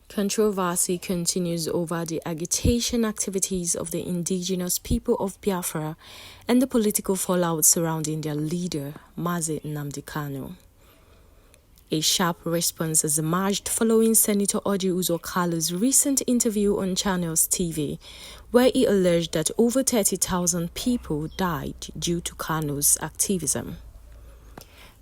Controversy continues over the agitation activities of the indigenous people of Biafra and the political fallout surrounding their leader, Mazi Nnamdi Kanu. A sharp response has emerged following Senator Orji Uzor Kalu's recent interview on Channels TV, where he alleged that over 30,000 people died due to Kanu's activism.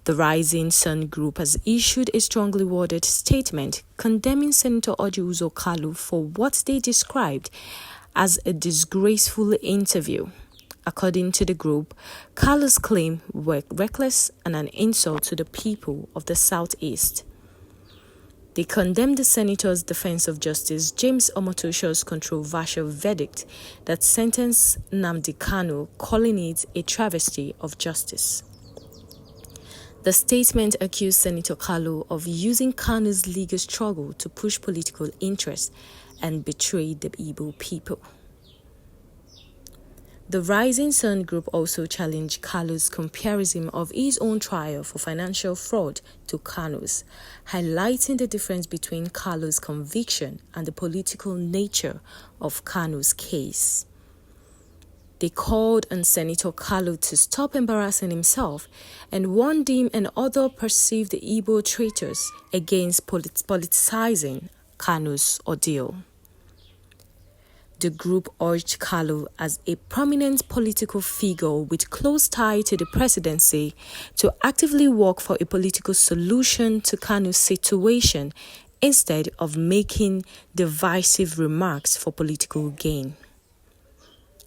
The Rising Sun Group has issued a strongly worded statement condemning Senator Orji Uzor Kalu for what they described as a disgraceful interview. According to the group, Kalu's claims were reckless and an insult to the people of the Southeast. They condemned the Senator's Defense of Justice James Omotosho's controversial verdict that sentenced Nnamdi Kanu, calling it a travesty of justice. The statement accused Senator Kalu of using Kanu's legal struggle to push political interests and betray the Igbo people. The Rising Sun Group also challenged Kalu's comparison of his own trial for financial fraud to Kanu's, highlighting the difference between Kalu's conviction and the political nature of Kanu's case. They called on Senator Kalu to stop embarrassing himself and warned him and other perceived Igbo traitors against politicizing Kanu's ordeal. The group urged Kalu, as a prominent political figure with close tie to the presidency, to actively work for a political solution to Kanu's situation instead of making divisive remarks for political gain.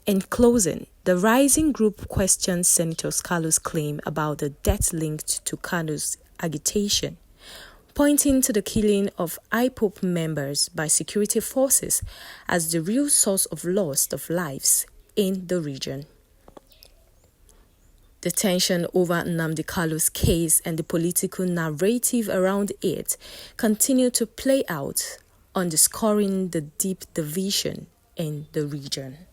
In closing, the Rising Group questioned Senator Kalu's claim about the death linked to Kanu's agitation, pointing to the killing of IPOB members by security forces as the real source of loss of lives in the region. The tension over Nnamdi Kalu's case and the political narrative around it continue to play out, underscoring the deep division in the region.